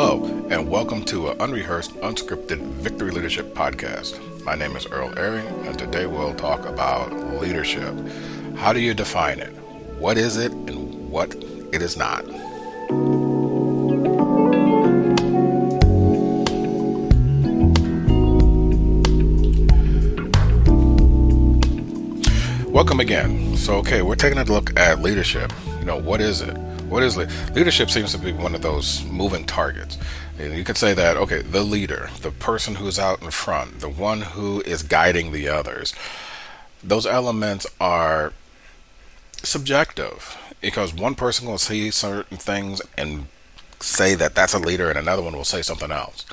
Hello, and welcome to an unrehearsed, unscripted Victory Leadership podcast. My name is Earl Airy, and today we'll talk about leadership. How do you define it? What is it, and what it is not? Welcome again. We're taking a look at leadership. What is it? Leadership seems to be one of those moving targets. And you could say that, the leader, the person who's out in front, the one who is guiding the others, those elements are subjective because one person will see certain things and say that that's a leader and another one will say something else.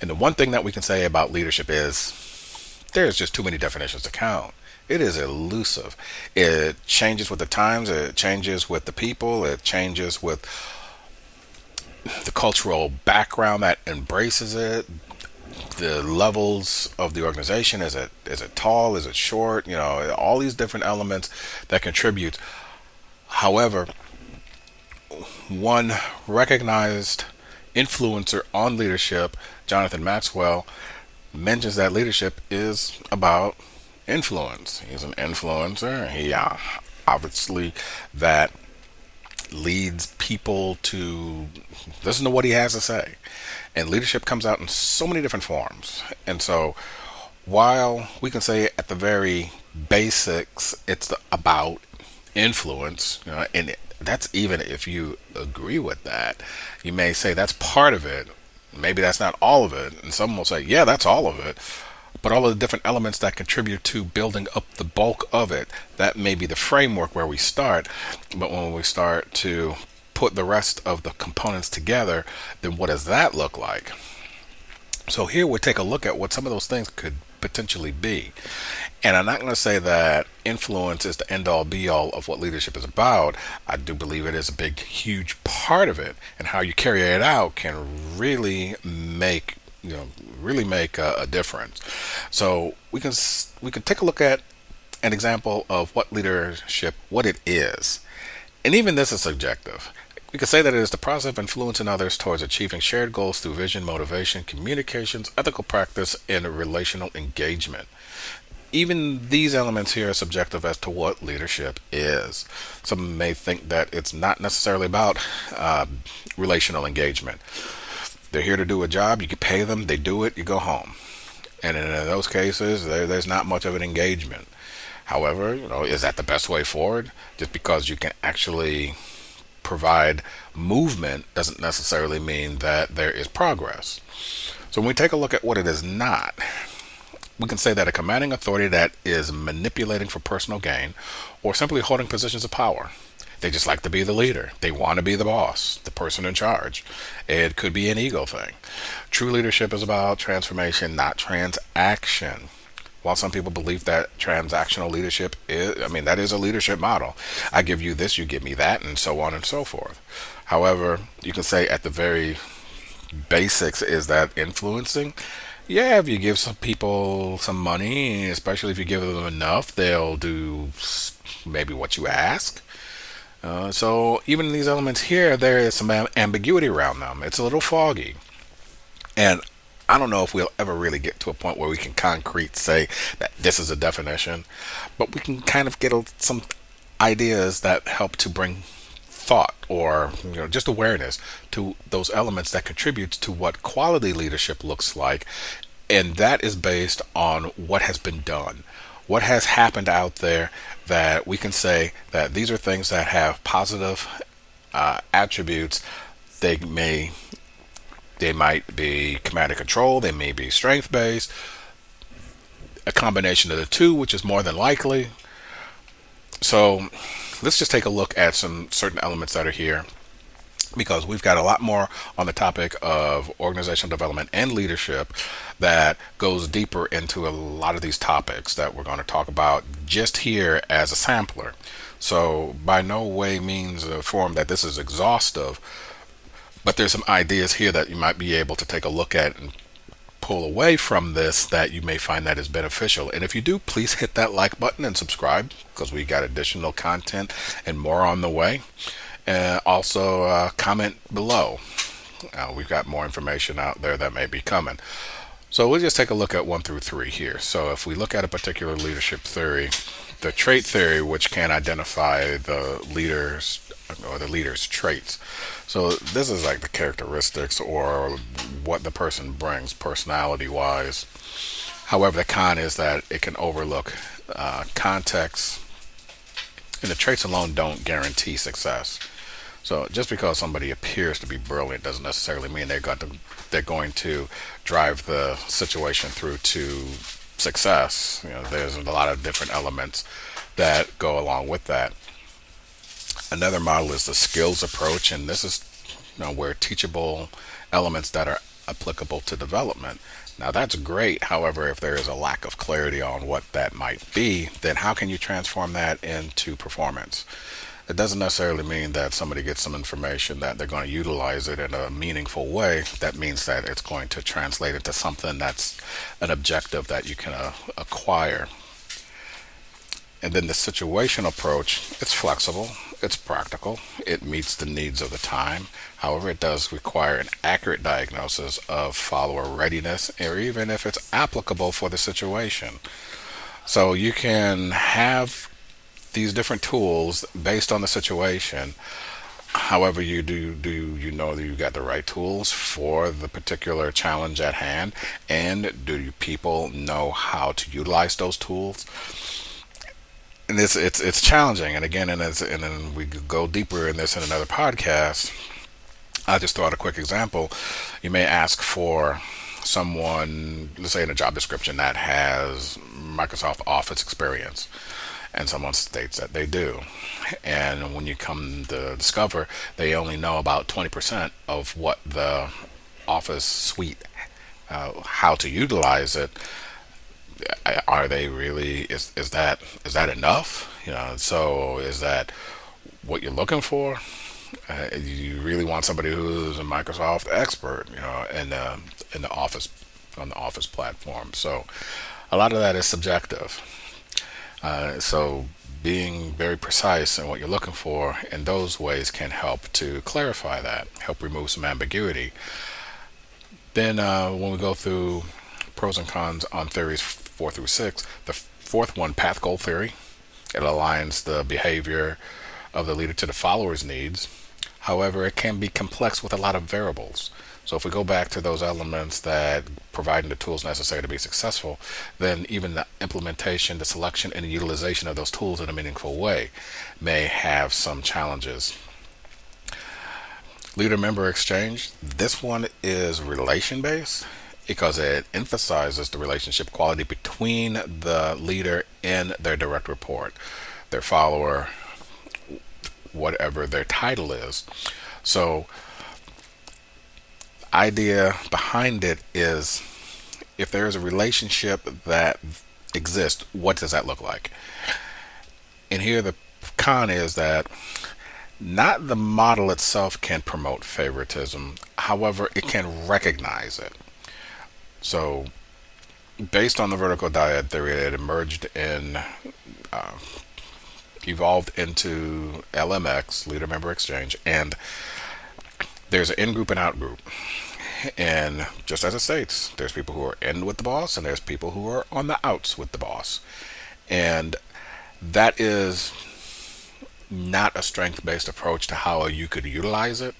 And the one thing that we can say about leadership is there's just too many definitions to count. It is elusive. It changes with the times, it changes with the people, it changes with the cultural background that embraces it, the levels of the organization. Is it tall? Is it short? All these different elements that contribute. However, one recognized influencer on leadership, Jonathan Maxwell, mentions that leadership is about influence. He's an influencer. He obviously that leads people to listen to what he has to say. And leadership comes out in so many different forms. And so while we can say at the very basics it's about influence, and that's even if you agree with that, you may say that's part of it. Maybe that's not all of it. And some will say, yeah, that's all of it. But all of the different elements that contribute to building up the bulk of it, that may be the framework where we start. But when we start to put the rest of the components together, then what does that look like? So here we take a look at what some of those things could potentially be. And I'm not going to say that influence is the end-all be-all of what leadership is about. I do believe it is a big, huge part of it. And how you carry it out can really make a difference. So we can take a look at an example of what leadership, what it is. And even this is subjective. We could say that it is the process of influencing others towards achieving shared goals through vision, motivation, communications, ethical practice, and relational engagement. Even these elements here are subjective as to what leadership is. Some may think that it's not necessarily about relational engagement. They're here to do a job, you can pay them, they do it, you go home. And in those cases, there's not much of an engagement. However, is that the best way forward? Just because you can actually provide movement doesn't necessarily mean that there is progress. So when we take a look at what it is not, we can say that a commanding authority that is manipulating for personal gain or simply holding positions of power. They just like to be the leader. They want to be the boss, the person in charge. It could be an ego thing. True leadership is about transformation, not transaction. While some people believe that transactional leadership that is a leadership model. I give you this, you give me that, and so on and so forth. However, you can say at the very basics is that influencing. Yeah, if you give some people some money, especially if you give them enough, they'll do maybe what you ask. So even in these elements here, there is some ambiguity around them. It's a little foggy. And I don't know if we'll ever really get to a point where we can concrete say that this is a definition, but we can kind of get some ideas that help to bring thought or just awareness to those elements that contribute to what quality leadership looks like. And that is based on what has been done. What has happened out there that we can say that these are things that have positive attributes. They might be command and control. They may be strength based. A combination of the two, which is more than likely. So let's just take a look at some certain elements that are here, because we've got a lot more on the topic of organizational development and leadership that goes deeper into a lot of these topics that we're going to talk about just here as a sampler. So by no way means a form that this is exhaustive, but there's some ideas here that you might be able to take a look at and pull away from this that you may find that is beneficial. And if you do, please hit that like button and subscribe, because we got additional content and more on the way. Also, comment below. We've got more information out there that may be coming. So we'll just take a look at 1 through 3 here. So if we look at a particular leadership theory, the trait theory, which can identify the leaders or the leader's traits. So this is like the characteristics or what the person brings personality wise. However, the con is that it can overlook context, and the traits alone don't guarantee success. So just because somebody appears to be brilliant doesn't necessarily mean they're going to drive the situation through to success. There's a lot of different elements that go along with that. Another model is the skills approach, and this is where teachable elements that are applicable to development. Now that's great. However, if there is a lack of clarity on what that might be, then how can you transform that into performance? It doesn't necessarily mean that somebody gets some information that they're going to utilize it in a meaningful way. That means that it's going to translate into something that's an objective that you can acquire. And then the situation approach, it's flexible, it's practical, it meets the needs of the time. However, it does require an accurate diagnosis of follower readiness, or even if it's applicable for the situation. So you can have these different tools based on the situation. However, you know that you got the right tools for the particular challenge at hand, and do people know how to utilize those tools? And it's challenging. And again, and then we go deeper in this in another podcast. I'll just throw out a quick example. You may ask for someone, let's say in a job description, that has Microsoft Office experience, and someone states that they do. And when you come to discover they only know about 20% of what the Office suite, how to utilize it, are they really, is that enough? So is that what you're looking for? You really want somebody who's a Microsoft expert, in the Office, on the Office platform. So a lot of that is subjective. So being very precise in what you're looking for in those ways can help to clarify that, help remove some ambiguity. Then when we go through pros and cons on theories 4 through 6, the fourth one, path goal theory, it aligns the behavior of the leader to the follower's needs. However, it can be complex with a lot of variables. So if we go back to those elements that providing the tools necessary to be successful, then even the implementation, the selection, and the utilization of those tools in a meaningful way may have some challenges. Leader-member exchange, this one is relation-based because it emphasizes the relationship quality between the leader and their direct report, their follower, whatever their title is. So idea behind it is, if there is a relationship that exists, what does that look like? And here the con is that not the model itself can promote favoritism. However, it can recognize it. So based on the vertical dyad theory, it evolved into LMX, leader member exchange, and there's an in group and out group. And just as it states, there's people who are in with the boss, and there's people who are on the outs with the boss. And that is not a strength-based approach to how you could utilize it,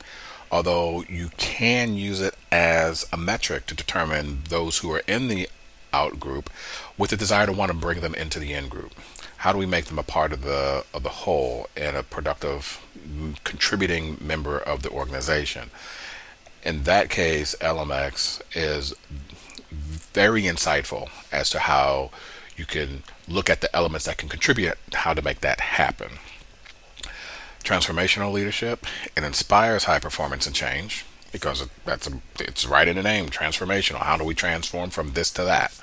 although you can use it as a metric to determine those who are in the out group with the desire to want to bring them into the in group. How do we make them a part of the whole and a productive contributing member of the organization? In that case, LMX is very insightful as to how you can look at the elements that can contribute, how to make that happen. Transformational leadership, it inspires high performance and change because it's right in the name, transformational. How do we transform from this to that?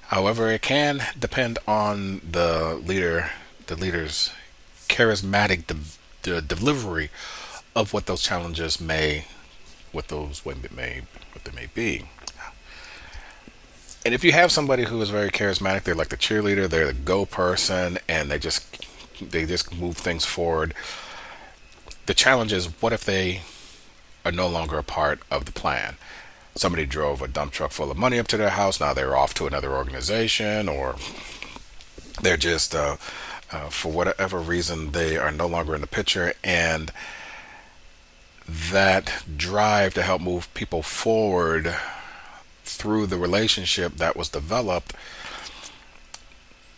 However, it can depend on the leader's charismatic delivery of what those challenges may be. And if you have somebody who is very charismatic, they're like the cheerleader, they're the go person, and they just move things forward. The challenge is, what if they are no longer a part of the plan. Somebody drove a dump truck full of money up to their house. Now they're off to another organization, or they're just, for whatever reason, they are no longer in the picture. And that drive to help move people forward through the relationship that was developed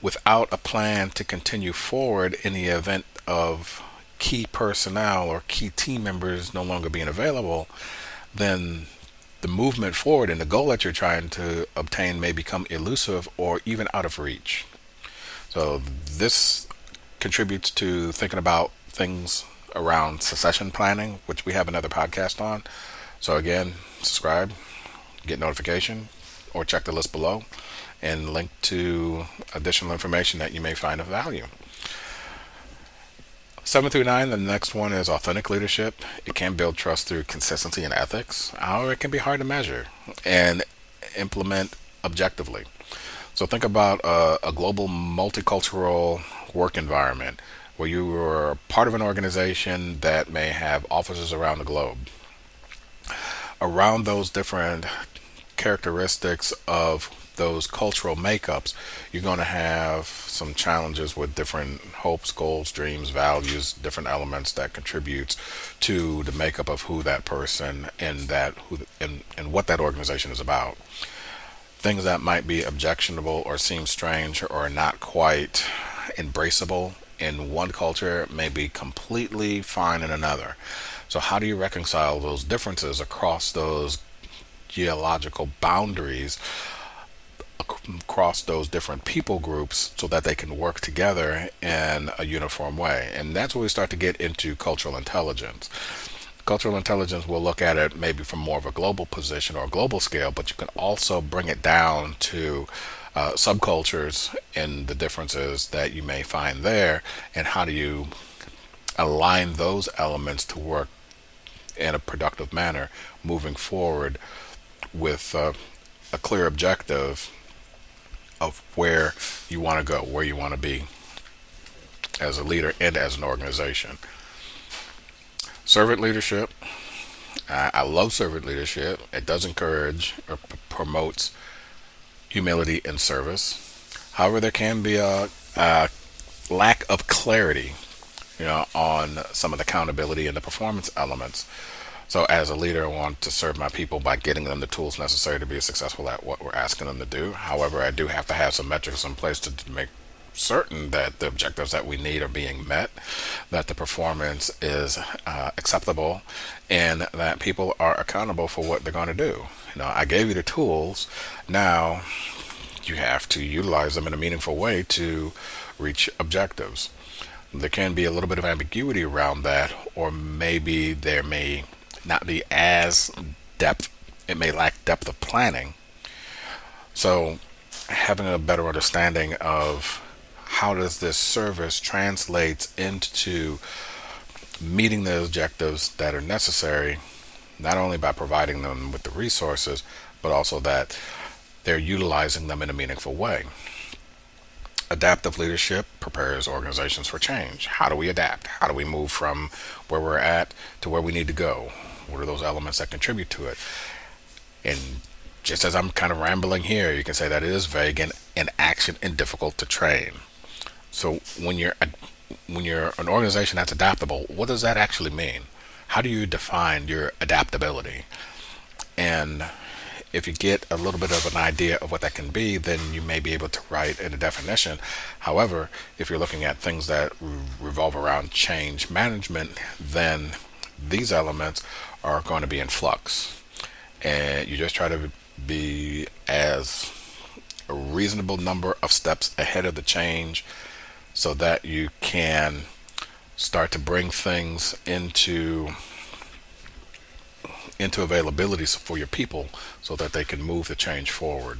without a plan to continue forward in the event of key personnel or key team members no longer being available, then the movement forward and the goal that you're trying to obtain may become elusive or even out of reach. So this contributes to thinking about things around succession planning, which we have another podcast on. So again, subscribe, get notification, or check the list below and link to additional information that you may find of value. 7 through 9, the next one is authentic leadership. It can build trust through consistency and ethics. However, it can be hard to measure and implement objectively. So think about a global multicultural work environment where you are part of an organization that may have offices around the globe. Around those different characteristics of those cultural makeups, you're going to have some challenges with different hopes, goals, dreams, values, different elements that contributes to the makeup of who that person and what that organization is about. Things that might be objectionable or seem strange or not quite embraceable in one culture may be completely fine in another. So how do you reconcile those differences across those geological boundaries, across those different people groups, so that they can work together in a uniform way? And that's where we start to get into cultural intelligence. Cultural intelligence will look at it maybe from more of a global position or a global scale, but you can also bring it down to subcultures and the differences that you may find there, and how do you align those elements to work in a productive manner moving forward with a clear objective of where you want to go, where you want to be as a leader and as an organization. Servant leadership. I love servant leadership. It does encourage or promotes humility and service. However, there can be a lack of clarity, on some of the accountability and the performance elements. So as a leader, I want to serve my people by getting them the tools necessary to be successful at what we're asking them to do. However, I do have to have some metrics in place to make certain that the objectives that we need are being met, that the performance is acceptable, and that people are accountable for what they're going to do. I gave you the tools. Now you have to utilize them in a meaningful way to reach objectives. There can be a little bit of ambiguity around that, or maybe there may not be as depth. It may lack depth of planning. So having a better understanding of how does this service translates into meeting the objectives that are necessary, not only by providing them with the resources, but also that they're utilizing them in a meaningful way. Adaptive leadership prepares organizations for change. How do we adapt? How do we move from where we're at to where we need to go? What are those elements that contribute to it? And just as I'm kind of rambling here, you can say that it is vague and in action and difficult to train. So when you're an organization that's adaptable, what does that actually mean? How do you define your adaptability? And if you get a little bit of an idea of what that can be, then you may be able to write in a definition. However, if you're looking at things that revolve around change management, then these elements are going to be in flux. And you just try to be as a reasonable number of steps ahead of the change so that you can start to bring things into availability for your people so that they can move the change forward.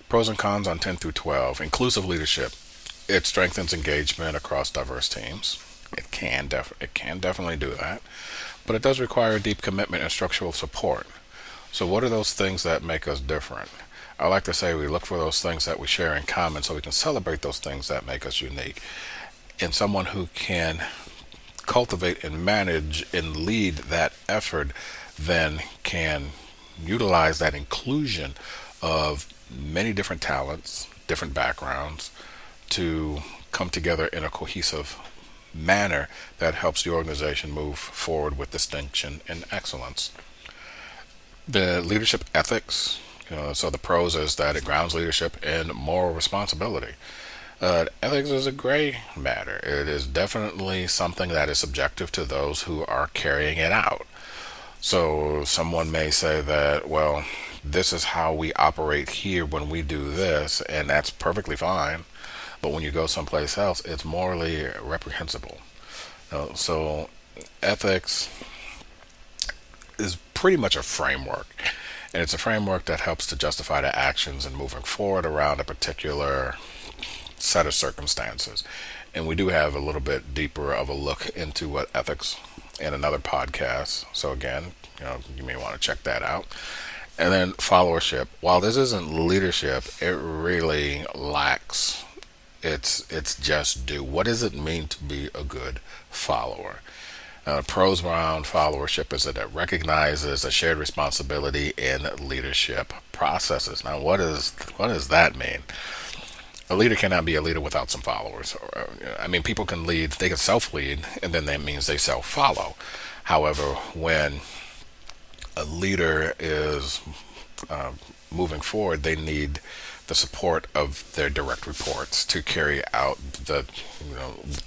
Pros and cons on 10 through 12. Inclusive leadership. It strengthens engagement across diverse teams. It can definitely do that, but it does require deep commitment and structural support. So what are those things that make us different? I like to say we look for those things that we share in common so we can celebrate those things that make us unique. And someone who can cultivate and manage and lead that effort then can utilize that inclusion of many different talents, different backgrounds to come together in a cohesive manner that helps the organization move forward with distinction and excellence. The leadership ethics, so the pros is that it grounds leadership in moral responsibility. Ethics is a gray matter. It is definitely something that is subjective to those who are carrying it out. So someone may say that, well, this is how we operate here when we do this, and that's perfectly fine. But when you go someplace else, it's morally reprehensible. So ethics is pretty much a framework. And it's a framework that helps to justify the actions and moving forward around a particular set of circumstances. And we do have a little bit deeper of a look into what ethics in another podcast. So again, you may want to check that out. And then followership. While this isn't leadership, it really lacks it's just due. What does it mean to be a good follower? Pros around followership is that it recognizes a shared responsibility in leadership processes. Now, what does that mean? A leader cannot be a leader without some followers. I mean, people can lead, they can self-lead, and then that means they self-follow. However, when a leader is moving forward, they need the support of their direct reports to carry out the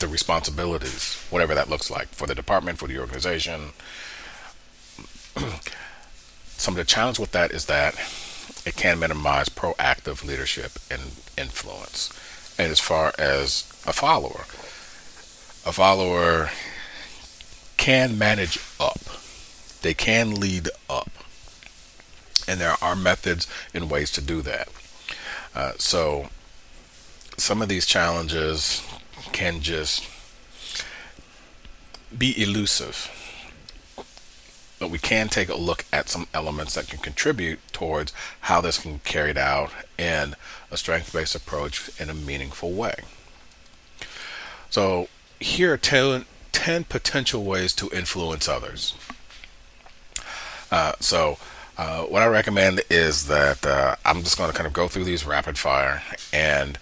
responsibilities, whatever that looks like, for the department, for the organization. Some of the challenge with that is that it can minimize proactive leadership and influence. And as far as a follower can manage up. They can lead up. And there are methods and ways to do that. So some of these challenges can just be elusive. But we can take a look at some elements that can contribute towards how this can be carried out in a strength-based approach in a meaningful way. So here are 10 potential ways to influence others. What I recommend is that I'm just going to kind of go through these rapid fire and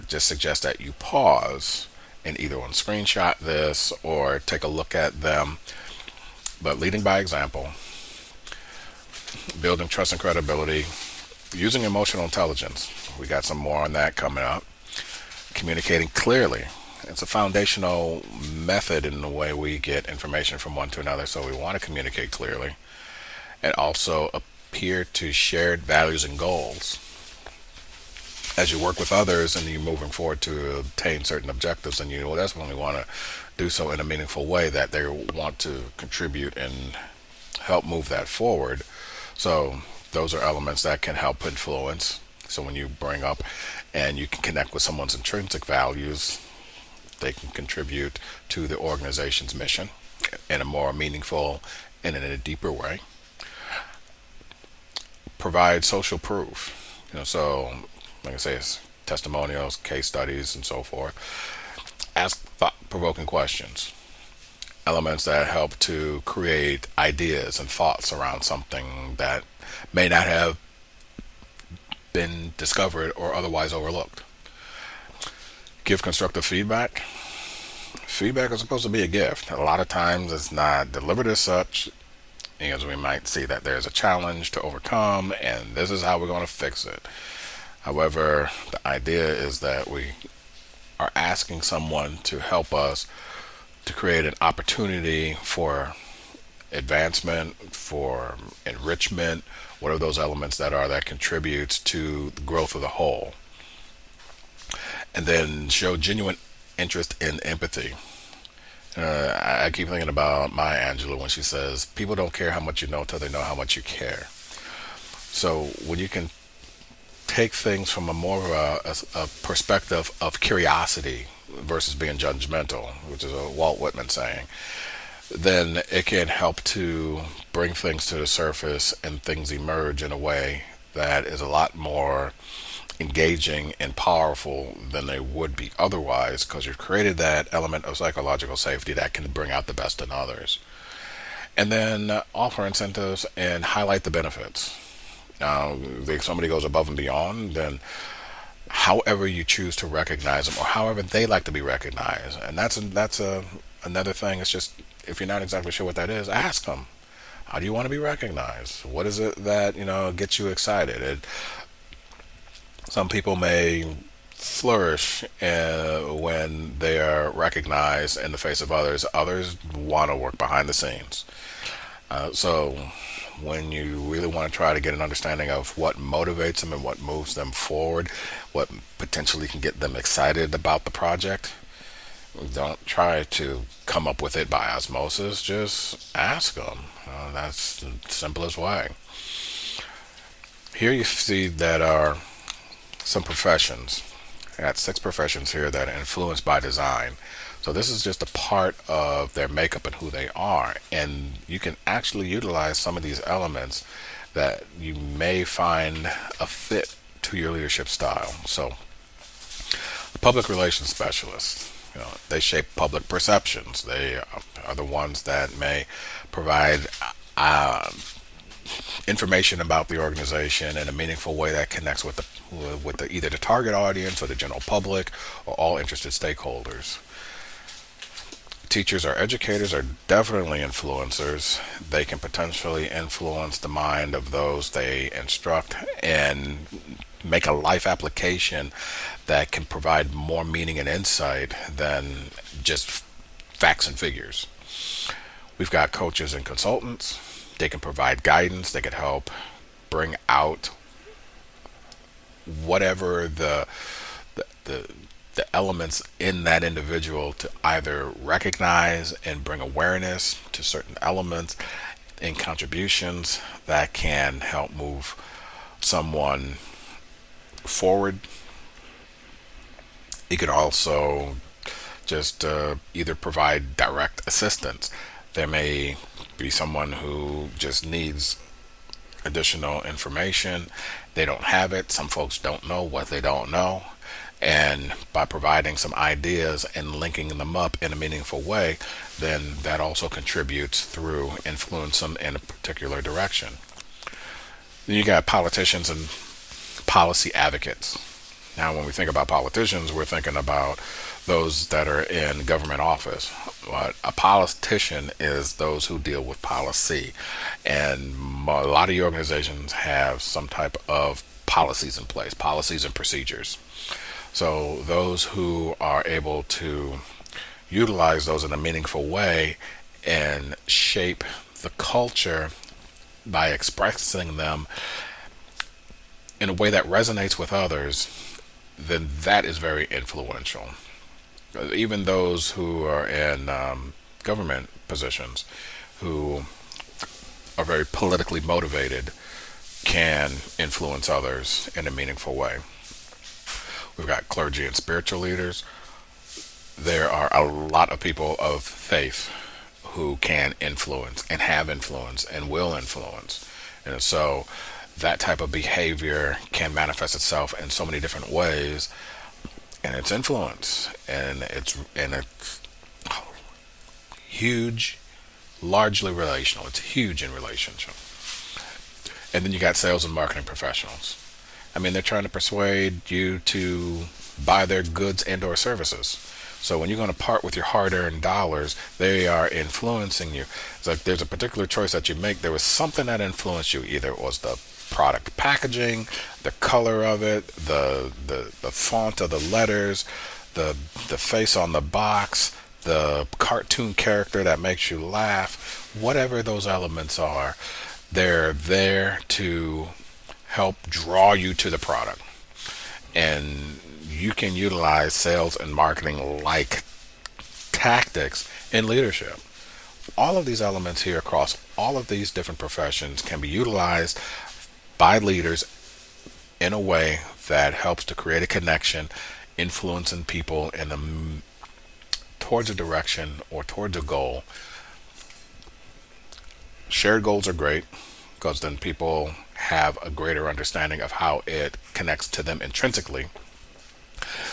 just suggest that you pause and either on screenshot this or take a look at them. But leading by example, building trust and credibility, using emotional intelligence. We got some more on that coming up. Communicating clearly. It's a foundational method in the way we get information from one to another, so we want to communicate clearly. And also appear to shared values and goals. As you work with others and you're moving forward to obtain certain objectives, and you will definitely want to do so in a meaningful way that they want to contribute and help move that forward. So those are elements that can help influence. So when you bring up and you can connect with someone's intrinsic values, they can contribute to the organization's mission in a more meaningful and in a deeper way. Provide social proof. So like I say, it's testimonials, case studies, and so forth. Ask thought-provoking questions. Elements that help to create ideas and thoughts around something that may not have been discovered or otherwise overlooked. Give constructive feedback. Feedback is supposed to be a gift. A lot of times it's not delivered as such, because we might see that there's a challenge to overcome and this is how we're going to fix it. However, the idea is that we are asking someone to help us to create an opportunity for advancement, for enrichment, what are those elements that contributes to the growth of the whole. And then show genuine interest and empathy. I keep thinking about Maya Angelou when she says, people don't care how much you know until they know how much you care. So when you can take things from a more of a perspective of curiosity versus being judgmental, which is a Walt Whitman saying, then it can help to bring things to the surface and things emerge in a way that is a lot more engaging and powerful than they would be otherwise, because you've created that element of psychological safety that can bring out the best in others. And then offer incentives and highlight the benefits. Now, if somebody goes above and beyond, then however you choose to recognize them, or however they like to be recognized, and that's another thing. It's just, if you're not exactly sure what that is, ask them. How do you want to be recognized? What is it that gets you excited? Some people may flourish when they are recognized in the face of others. Others want to work behind the scenes. So when you really want to try to get an understanding of what motivates them and what moves them forward, what potentially can get them excited about the project, don't try to come up with it by osmosis. Just ask them. That's the simplest way. Here you see that are some professions. I got 6 professions here that are influenced by design. So this is just a part of their makeup and who they are. And you can actually utilize some of these elements that you may find a fit to your leadership style. So public relations specialists, they shape public perceptions. They are the ones that may provide uh, information about the organization in a meaningful way that connects with the either the target audience or the general public or all interested stakeholders. Teachers or educators are definitely influencers. They can potentially influence the mind of those they instruct and make a life application that can provide more meaning and insight than just facts and figures. We've got coaches and consultants. They can provide guidance. They can help bring out whatever the the elements in that individual to either recognize and bring awareness to certain elements and contributions that can help move someone forward. It could also just either provide direct assistance. There may be someone who just needs additional information. They don't have it. Some folks don't know what they don't know. And by providing some ideas and linking them up in a meaningful way, then that also contributes through influence them in a particular direction. Then you got politicians and policy advocates. Now, when we think about politicians, we're thinking about those that are in government office. But a politician is those who deal with policy. And a lot of your organizations have some type of policies in place, policies and procedures. So those who are able to utilize those in a meaningful way and shape the culture by expressing them in a way that resonates with others, then that is very influential. Even those who are in government positions who are very politically motivated can influence others in a meaningful way. We've got clergy and spiritual leaders. There are a lot of people of faith who can influence and have influence and will influence. And so that type of behavior can manifest itself in so many different ways, and it's influence, and it's huge, largely relational. It's huge in relationship. And then you got sales and marketing professionals. I mean, they're trying to persuade you to buy their goods and or services. So when you're going to part with your hard-earned dollars, they are influencing you. It's like there's a particular choice that you make. There was something that influenced you. Either it was the product packaging, the color of it, the font of the letters, the face on the box, the cartoon character that makes you laugh. Whatever those elements are, they're there to help draw you to the product. And you can utilize sales and marketing like tactics in leadership. All of these elements here across all of these different professions can be utilized by leaders in a way that helps to create a connection, influencing people in towards a direction or towards a goal. Shared goals are great. because then people have a greater understanding of how it connects to them intrinsically.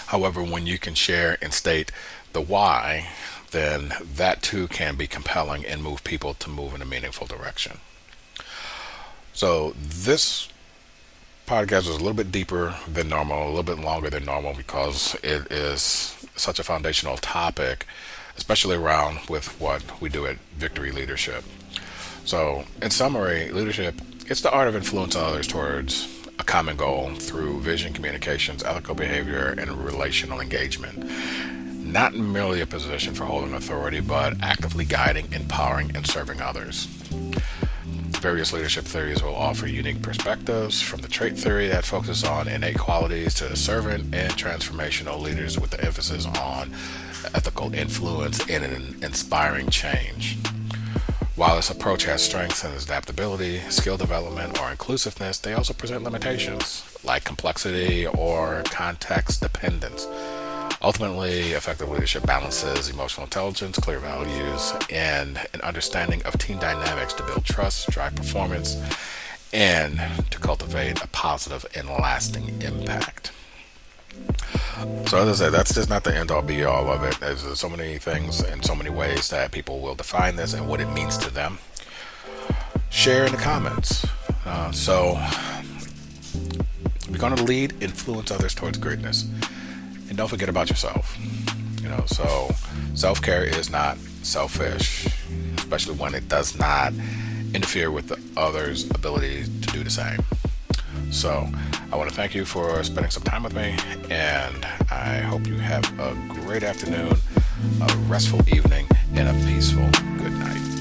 However, when you can share and state the why, then that too can be compelling and move people to move in a meaningful direction. So this podcast is a little bit deeper than normal, a little bit longer than normal, because it is such a foundational topic, especially around with what we do at Victory Leadership. So in summary, leadership, it's the art of influencing others towards a common goal through vision, communications, ethical behavior, and relational engagement. Not merely a position for holding authority, but actively guiding, empowering, and serving others. Various leadership theories will offer unique perspectives, from the trait theory that focuses on innate qualities to the servant and transformational leaders with the emphasis on ethical influence and an inspiring change. While this approach has strengths in its adaptability, skill development, or inclusiveness, they also present limitations like complexity or context dependence. Ultimately, effective leadership balances emotional intelligence, clear values, and an understanding of team dynamics to build trust, drive performance, and to cultivate a positive and lasting impact. So as I said, that's just not the end all be all of it. There's so many things and so many ways that people will define this and what it means to them. Share in the comments. So we're going to lead, influence others towards greatness. And don't forget about yourself. So self-care is not selfish, especially when it does not interfere with the other's ability to do the same. So I want to thank you for spending some time with me, and I hope you have a great afternoon, a restful evening, and a peaceful good night.